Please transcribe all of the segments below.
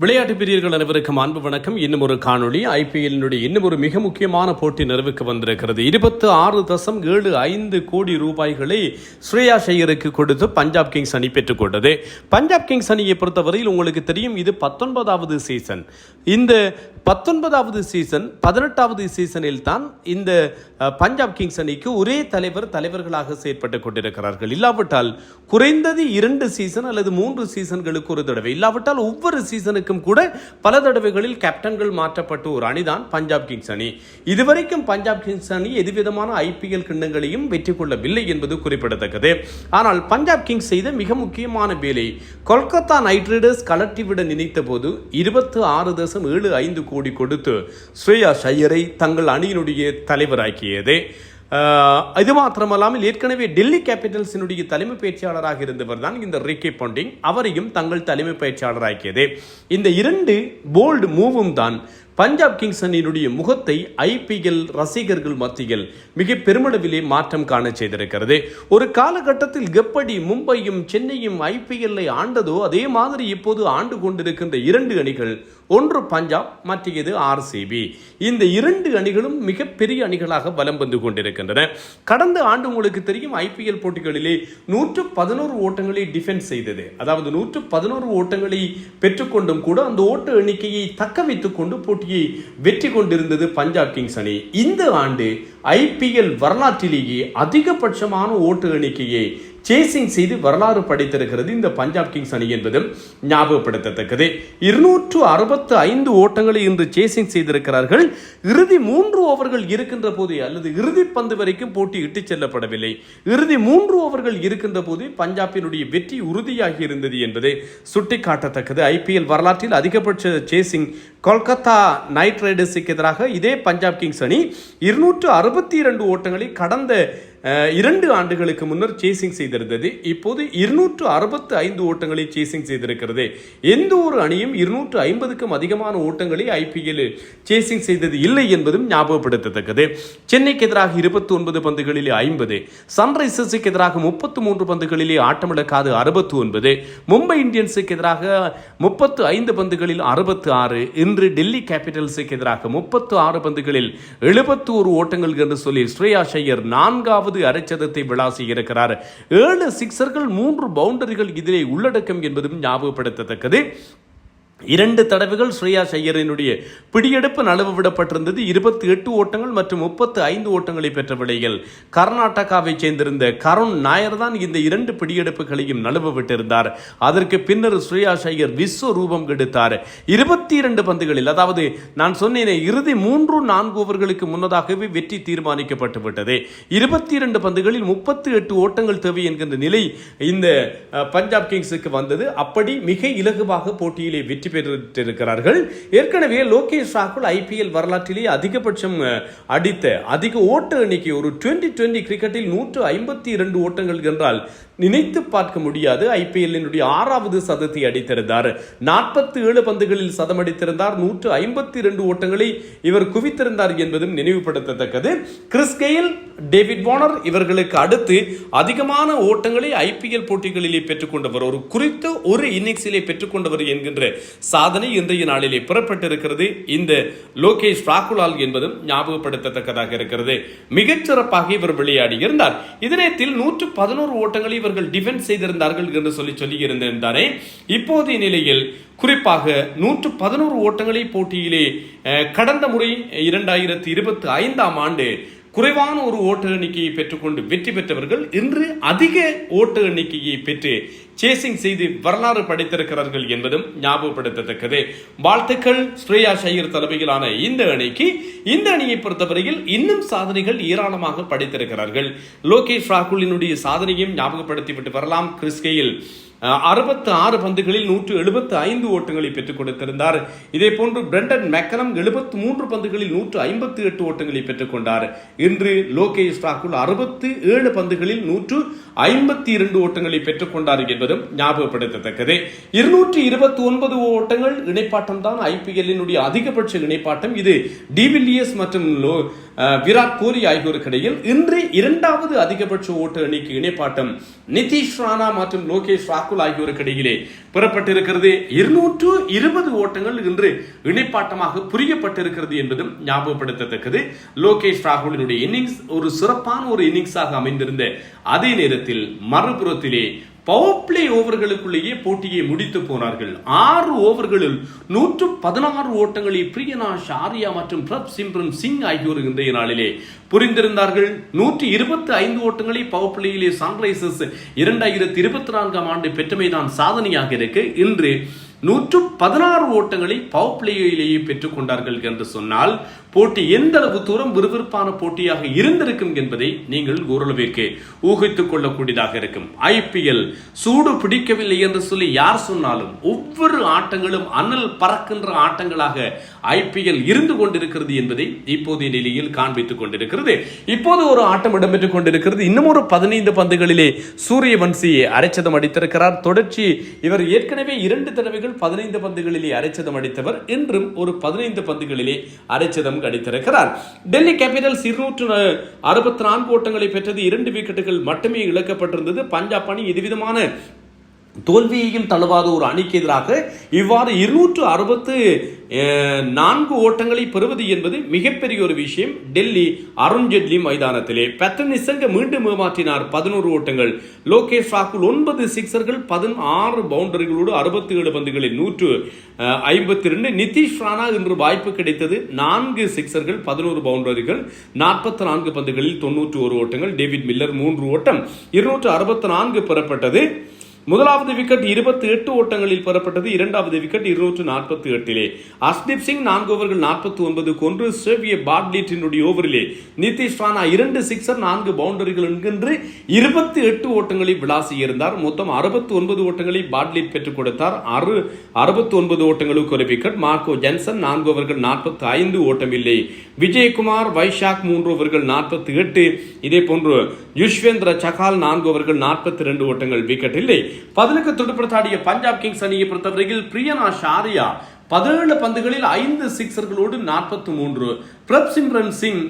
விளையாட்டு பிரியர்கள் அனைவருக்கும் அன்பு வணக்கம். இன்னும் ஒரு காணொளி ஐபிஎல்லினுடைய இன்னும் ஒரு மிக முக்கியமான போட்டி நிறைவுக்கு வந்திருக்கிறது. 26.75 கோடி ரூபாய்களை ஸ்ரேயாஸ் ஐயருக்கு கொடுத்து பஞ்சாப் கிங்ஸ் அணி பெற்றுக்கொண்டது. பஞ்சாப் கிங்ஸ் அணியை பொறுத்தவரையில் உங்களுக்கு தெரியும், இது 19வது சீசன். இந்த 19வது சீசன் 18வது சீசனில் தான் இந்த பஞ்சாப் கிங்ஸ் அணிக்கு ஒரே தலைவர்களாக செயற்பட்டுக் கொண்டிருக்கிறார்கள். இல்லாவிட்டால் குறைந்தது 2 சீசன் அல்லது 3 சீசன்களுக்கு ஒரு தடவை, இல்லாவிட்டால் ஒவ்வொரு சீசனுக்கும் கூட பல தடவைகளில் கேப்டன்கள் மாற்றப்பட்ட ஒரு அணிதான் பஞ்சாப் கிங்ஸ் அணி. இதுவரைக்கும் பஞ்சாப் கிங்ஸ் அணி எதுவிதமான ஐபிஎல் கிண்ணங்களையும் வெற்றி கொள்ளவில்லை என்பது குறிப்பிடத்தக்கது. ஆனால் பஞ்சாப் கிங்ஸ் செய்த மிக முக்கியமான வேலை, கொல்கத்தா நைட் ரைடர்ஸ் கலட்டிவிட நினைத்த போது 26.75 கோடி கொடுத்து ஸ்ரேயாஸ் ஐயரை தங்கள் அணியினுடைய தலைவராக்கியது. இது மாத்திரமல்லாமல் ஏற்கனவே டெல்லி கேபிட்டல்ஸினுடைய தலைமை பயிற்சியாளராக இருந்தவர் தான் இந்த ரிக்கி பாண்டிங், அவரையும் தங்கள் தலைமை பயிற்சியாளராக்கியது. இந்த 2 போல்டு மூவும் தான் பஞ்சாப் கிங்ஸ் அணியினுடைய முகத்தை ஐபிஎல் ரசிகர்கள் மத்தியில் மிக பெருமளவிலே மாற்றம் காண செய்திருக்கிறது. ஒரு காலகட்டத்தில் எப்படி மும்பையும் சென்னையும் ஐபிஎல்லை ஆண்டதோ அதே மாதிரி இப்போது ஆண்டு கொண்டிருக்கின்ற 2 அணிகள், ஒன்று பஞ்சாப், மற்றது ஆர்சிபி. இந்த 2 அணிகளும் மிகப்பெரிய அணிகளாக வலம் வந்து கொண்டிருக்கின்றன. கடந்த ஆண்டு உங்களுக்கு தெரியும், ஐபிஎல் போட்டிகளிலே 111 ஓட்டங்களை டிஃபென்ஸ் செய்தது. அதாவது 111 ஓட்டங்களை பெற்றுக்கொண்டும் கூட அந்த ஓட்ட எண்ணிக்கையை தக்க வைத்துக் கொண்டு போட்டியை வெற்றி கொண்டிருந்தது பஞ்சாப் கிங்ஸ் அணி. இந்த ஆண்டு ஐபிஎல் வரலாற்றிலேயே அதிகபட்சமான ஓட்ட எண்ணிக்கையை சேசிங் செய்து வரலாறு படைத்திருக்கிறது இந்த பஞ்சாப் கிங்ஸ் அணி என்பதும் ஞாபகப்படுத்தத்தக்கது. 265 ஓட்டங்களை இன்று சேசிங் செய்திருக்கிறார்கள். இறுதி 3 ஓவர்கள் இருக்கின்ற போது, அல்லது இறுதி பந்து வரைக்கும் போட்டி இட்டுச் செல்லப்படவில்லை, இறுதி 3 ஓவர்கள் இருக்கின்ற போது பஞ்சாபினுடைய வெற்றி உறுதியாகி இருந்தது என்பது சுட்டிக்காட்டத்தக்கது. ஐபிஎல் வரலாற்றில் அதிகபட்ச சேசிங் கொல்கத்தா நைட் ரைடர்ஸுக்கு எதிராக இதே பஞ்சாப் கிங்ஸ் அணி 262 ஓட்டங்களை கடந்த 2 ஆண்டுகளுக்கு முன்னர் சேசிங் செய்திருந்தது. இப்போது 265 ஓட்டங்களை சேசிங் செய்திருக்கிறது. எந்த ஒரு அணியும் 250க்கும் அதிகமான ஓட்டங்களை ஐபிஎல் சேசிங் செய்தது இல்லை என்பதும் ஞாபகப்படுத்தத்தக்கது. சென்னைக்கு எதிராக 29 பந்துகளிலே 50, சன்ரைசர்ஸுக்கு எதிராக 33 பந்துகளிலே ஆட்டமிழக்காது 69, மும்பை இந்தியன்ஸுக்கு எதிராக 35 பந்துகளில் 66, இன்று டெல்லி கேபிட்டல்ஸுக்கு எதிராக 36 பந்துகளில் 71 ஓட்டங்கள் என்று சொல்லி ஸ்ரேயாஸ் ஐயர் 4வது அரைச்சதத்தை விளாசி இருக்கிறார். 7 சிக்சர்கள் 3 பவுண்டரிகள் இதிலே உள்ளடக்கம் என்பதும் ஞாபகப்படுத்தத்தக்கது. 2 தடவைகள் ஸ்ரேயாஸ் ஐயரினுடைய பிடியெடுப்பு நழுவ விடப்பட்டிருந்தது. 28 ஓட்டங்கள் மற்றும் 35 ஓட்டங்களை பெற்ற விடையில் கர்நாடகாவை சேர்ந்திருந்த கருண் நாயர் தான் இந்த 2 பிடியெடுப்புகளையும் நழுவ விட்டிருந்தார். அதற்கு பின்னர் ஸ்ரேயாஸ் ஐயர் விஸ்வரூபம் எடுத்தார். 22 பந்துகளில், அதாவது நான் சொன்னேன் இறுதி 3-4 ஓவர்களுக்கு முன்னதாகவே வெற்றி தீர்மானிக்கப்பட்டு விட்டது. 22 பந்துகளில் 38 ஓட்டங்கள் தேவை என்கின்ற நிலை இந்த பஞ்சாப் கிங்ஸுக்கு வந்தது. அப்படி மிக இலகுவாக போட்டியிலே வெற்றி பெற்றிருக்கிறார்கள். ஏற்கனவே லோகேஷ் ராகுல் ஐபிஎல் வரலாற்றிலே அதிகபட்சம் அடித்த அதிக ஓட்ட எண்ணிக்கை, ஒரு 2020 கிரிக்கெட்டில் 152 ஓட்டங்கள் என்றால் நினைத்து பார்க்க முடியாது. ஐபிஎல்லினுடைய 6வது சதத்தை அடித்திருந்தார். 47 பந்துகளில் சதம் அடித்திருந்தார். 152 ஓட்டங்களை இவர் குவித்திருந்தார் என்பதும் நினைவுபடுத்தத்தக்கது. கிறிஸ் கெயில், டேவிட் வார்னர் இவர்களுக்கு அடுத்து அதிகமான ஓட்டங்களை ஐபிஎல் போட்டிகளிலே பெற்றுக்கொண்டவர், ஒரு குறித்த ஒரு இன்னிங்ஸிலே பெற்றுக்கொண்டவர் என்கின்ற சாதனை இன்றைய நாளிலே புறப்பட்டிருக்கிறது இந்த லோகேஷ் ராகுலால் என்பதும் ஞாபகப்படுத்தத்தக்கதாக இருக்கிறது. மிகச்சிறப்பாக இவர் விளையாடி இருந்தார். இதனத்தில் 111 ஓட்டங்களை இவர்கள் டிஃபென்ஸ் செய்திருந்தார்கள் என்று சொல்லி இருந்திருந்தாரே. இப்போதைய நிலையில் குறிப்பாக 111 ஓட்டங்களை போட்டியிலே கடந்த முறை 2025ஆம் ஆண்டு குறைவான ஒரு ஓட்ட எண்ணிக்கையை பெற்றுக்கொண்டு வெற்றி பெற்றவர்கள் இன்று அதிக ஓட்ட எண்ணிக்கையை பெற்று சேசிங் செய்து வரலாறு படைத்திருக்கிறார்கள் என்பதும் ஞாபகப்படுத்தத்தக்கது. வாழ்த்துக்கள் ஸ்ரேயாஸ் ஐயர் தலைமையிலான இந்த அணிக்கு. இந்த அணியை பொறுத்தவரையில் இன்னும் சாதனைகள் ஏராளமாக படைத்திருக்கிறார்கள். லோகேஷ் ராகுலினுடைய சாதனையும் ஞாபகப்படுத்திவிட்டு வரலாம். கிறிஸ் கெயில் 66 பந்துகளில் 175 ஓட்டங்களை பெற்றுக் கொடுத்திருந்தார். இதே போன்று பிரெண்டன் மெக்கனம் 73 பந்துகளில் 158 ஓட்டங்களை பெற்றுக் கொண்டார். இன்று லோகேஷ் ராகுல் 67 பந்துகளில் 152 ஓட்டங்களை பெற்றுக் கொண்டார் என்பதும் ஞாபகப்படுத்தத்தக்கது. 229 ஓட்டங்கள் இணைப்பாட்டம் தான் ஐபிஎல்லினுடைய அதிகபட்ச இணைப்பாட்டம். இது டிவில்லியர்ஸ் மற்றும் விராட் கோலி ஆகியோருக்கு இடையில். இன்று 2வது அதிகபட்ச ஓட்ட எண்ணிக்கை இணைப்பாட்டம் நிதிஷ் ராணா மற்றும் லோகேஷ் ராகுல் ராகுல் ஆகியோருக்கு இடையிலே பெறப்பட்டிருக்கிறது. 220 ஓட்டங்கள் இன்று இணைப்பாட்டமாக புரியப்பட்டிருக்கிறது என்பதும் ஞாபகப்படுத்தத்தக்கது. லோகேஷ் ராகுலினுடைய இன்னிங்ஸ் ஒரு சிறப்பான ஒரு இன்னிங்ஸாக அமைந்திருந்த அதே நேரத்தில் மறுபுறத்திலே பவர் பிளே ஓவர்களுக்குள்ளேயே போட்டியை முடித்து போனார்கள். 6 ஓவர்களில் 116 ஓட்டங்களை பிரியனாஷ் ஆர்யா மற்றும் பிரப்சிம்ரன் சிங் ஆகியோர் இன்றைய நாளிலே புரிந்திருந்தார்கள். 125 ஓட்டங்களை பவர் பிளேயிலே சன்ரைசர்ஸ் 2024 ஆண்டு பெற்றமைதான் சாதனையாக இருக்கு. இன்று 116 ஓட்டங்களை பவர் பிளேயிலேயே பெற்றுக் கொண்டார்கள் என்று சொன்னால் போட்டி எந்த அளவு தூரம் விறுவிறுப்பான போட்டியாக இருந்திருக்கும் என்பதை நீங்கள் ஓரளவிற்கு ஊகித்துக் கொள்ளக்கூடியதாக இருக்கும். IPL சூடு பிடிக்கவில்லை என்று சொல்லி யார் சொன்னாலும் ஒவ்வொரு ஆட்டங்களும் அனல் பறக்கின்ற ஆட்டங்களாக IPL இருந்து கொண்டிருக்கிறது என்பதை இப்போதைய நிலையில் காண்பித்துக் கொண்டிருக்கிறது. இப்போது ஒரு ஆட்டம் இடம்பெற்றுக் கொண்டிருக்கிறது. இன்னும் ஒரு 15 பந்துகளிலே சூரியவன்சி அரைச்சதம் அடித்திருக்கிறார். தொடர்ச்சி இவர் ஏற்கனவே 2 தடவைகள் 15 பந்துகளிலே அரைச்சதம் அடித்தவர். இன்றும் ஒரு 15 பந்துகளிலே அரைச்சதம் அடித்திருக்கிறார். டெல்லி கேபிட்டல்ஸ் 264 ஓட்டங்களை பெற்றது. 2 விக்கெட்டுகள் மட்டுமே இழக்கப்பட்டிருந்தது. பஞ்சாப் அணி எதுவிதமான தோல்வியையும் தழுவாத ஒரு அணிக்கு எதிராக இவ்வாறு 264 ஓட்டங்களை பெறுவது என்பது மிகப்பெரிய ஒரு விஷயம். டெல்லி அருண் ஜெட்லி மைதானத்திலே பேட்டன் நிசங்க மீண்டும் ஏமாற்றினார். 11 ஓட்டங்கள். லோகேஷ் ராகுல் 9 சிக்ஸர்கள் 16 பவுண்டரிகளோடு 67 பந்துகளில் 152. நிதிஷ் ராணா இன்று வாய்ப்பு கிடைத்தது. 4 சிக்ஸர்கள் 11 பவுண்டரிகள் 44 பந்துகளில் 91 ஓட்டங்கள். டேவிட் மில்லர் 3 ஓட்டம் 264 பெறப்பட்டது. முதலாவது விக்கெட் 28 ஓட்டங்களில் பெறப்பட்டது. இரண்டாவது விக்கெட் 248. அஸ்தீப் சிங் 4 ஓவர்கள் 49 கொன்று சேவிய பார்ட்லிட்டினுடைய ஓவரிலே நிதிஷ் ராணா 2 சிக்ஸர் 4 பவுண்டரிகள் என்கின்ற 28 ஓட்டங்களை விளாசியிருந்தார். மொத்தம் 69 ஓட்டங்களை பார்ட்லிட் பெற்றுக் கொடுத்தார். 69 ஓட்டங்களுக்கு ஒரு விக்கெட். மார்க்கோ ஜென்சன் 4 ஓவர்கள் 45 ஓட்டம் இல்லை. விஜயகுமார் வைஷாக் 3 ஓவர்கள் 48. இதே போன்று யுஷ்வேந்திர சகால் 4 ஓவர்கள் 42 ஓட்டங்கள், விக்கெட் இல்லை. 10க்கு துடுப்படுத்தாடிய பஞ்சாப் கிங்ஸ் அணியை பொறுத்தவரையில் பிரியனாஷ் ஆர்யா 17 பந்துகளில் 5 சிக்ஸர்களோடு 43. பிரப்சிம்ரன் சிங்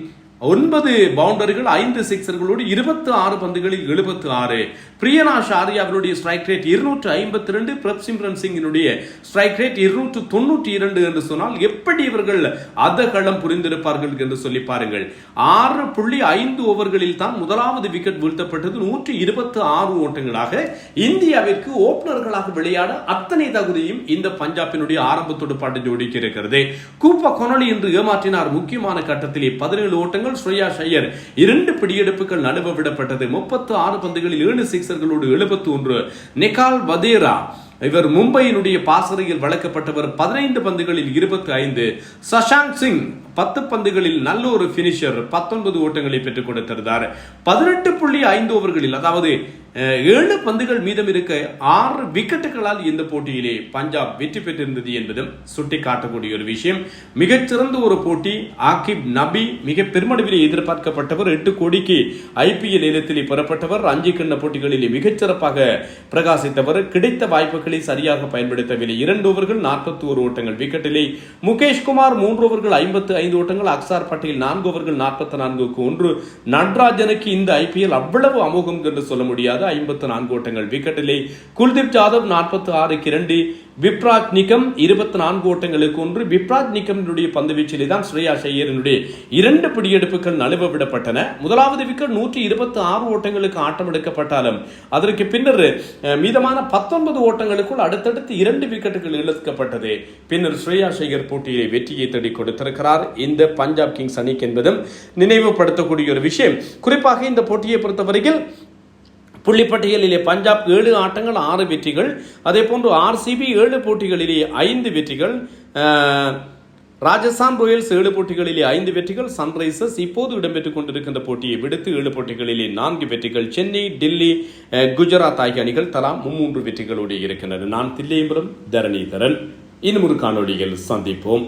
9 பவுண்டரிகள் 5 சிக்ஸர்களோடு 26 பந்துகளில் 76. பிரியனாஷ் ஆர்யாவினுடைய ஸ்ட்ரைக் ரேட் 252. பிரப்சிம்ரன் சிங்கினுடைய ஸ்ட்ரைக் ரேட் 292 என்று சொன்னால் எப்படி இவர்கள் அதகளம் புரிந்திருப்பார்கள் என்று சொல்லி பாருங்கள். 6.5 ஓவர்களில் தான் முதலாவது விக்கெட் வீழ்த்தப்பட்டது. 126 ஓட்டங்களாக இந்தியாவிற்கு ஓபனர்களாக விளையாட அத்தனை தகுதியும் இந்த பஞ்சாபினுடைய ஆரம்ப துடுப்பாட்ட ஜோடிக்கு இருக்கிறது. கூப்பா கொனலி என்று ஏமாற்றினார். முக்கியமான கட்டத்திலே 17 ஓட்டங்கள். ஸ்ரேயாஸ் ஐயர் 2 பிடியெடுப்புகள் நழுவ விடப்பட்டது. 36 பந்துகளில் 7 சிக்ஸர்களோடு 71. நிகால் வதேரா இவர் மும்பையினுடைய பாசறையில் வளர்க்கப்பட்டவர். 15 பந்துகளில் 25. சஷாங்க் சிங் 10 பந்துகளில் நல்ல ஒரு பினிஷர் 19 ஓட்டங்களை பெற்றுக் கொடுத்திருந்தார். 18.5 ஓவர்களில் அதாவது 7 பந்துகள் மீதம் இருக்க 6 விக்கெட்டுகளால் இந்த போட்டியிலே பஞ்சாப் வெற்றி பெற்றிருந்தது என்பதும் சுட்டி காட்டக்கூடிய ஒரு விஷயம். மிகச்சிறந்த ஒரு போட்டி. ஆகிப் நபி மிக பெருமளவிலே எதிர்பார்க்கப்பட்டவர். 8 கோடிக்கு IPL ஏலத்திலே பெறப்பட்டவர். 5 கிண்ண போட்டிகளிலே மிகச்சிறப்பாக பிரகாசித்தவர். கிடைத்த வாய்ப்புகளை சரியாக பயன்படுத்தவில்லை. 2 ஓவர்கள் 41 ஓட்டங்கள், விக்கெட்டிலே. முகேஷ் குமார் 3 ஓவர்கள் 55 ஓட்டங்கள். அக்சார் பட்டேல் 4 ஓவர்கள் 44க்கு 1. நட்ராஜனுக்கு இந்த IPL அவ்வளவு அமோகம் என்று சொல்ல முடியாது. 54 ஓட்டங்கள், விக்கெட்டிலே. குல்தீப் ஜாதவ் 46க்கு 2. விப்ராஜ் நிகம் 24 ஓட்டங்களுக்கு 1. விப்ராஜ் நிகமினுடைய பந்து வீச்சிலே தான் ஸ்ரேயாஸ் ஐயரினுடைய 2 பிடியெடுப்புகள் நழுவ விடப்பட்டன. முதலாவது விக்கெட் 126 ஓட்டங்களுக்கு ஆட்டம் எடுக்கப்பட்டாலும் அதற்கு பின்னர் மீதமான 19 ஓட்டங்களுக்குள் அடுத்தடுத்து 2 விக்கெட்டுகள் இழக்கப்பட்டது. பின்னர் ஸ்ரேயாஸ் ஐயர் போட்டியை வெற்றியை தேடி கொடுத்திருக்கிறார் இந்த பஞ்சாப் கிங்ஸ் அணிக்கு என்பதும் நினைவுபடுத்தக்கூடிய ஒரு விஷயம். குறிப்பாக இந்த போட்டியை பொறுத்தவரையில் புள்ளிப்பட்டியலிலே பஞ்சாப் 7 ஆட்டங்கள் 6 வெற்றிகள். அதே போன்று RCB 7 போட்டிகளிலே 5 வெற்றிகள். ராஜஸ்தான் ராயல்ஸ் 7 போட்டிகளிலே 5 வெற்றிகள். சன்ரைசர்ஸ் இப்போது இடம்பெற்றுக் கொண்டிருக்கின்ற போட்டியை விடுத்து 7 போட்டிகளிலே 4 வெற்றிகள். சென்னை, டெல்லி, குஜராத் ஆகிய அணிகள் தலா 3 வெற்றிகளோடு இருக்கின்றன. நான் தில்லையம்பலம் தரணிதரன். இன்னும் ஒரு காணொளியில் சந்திப்போம்.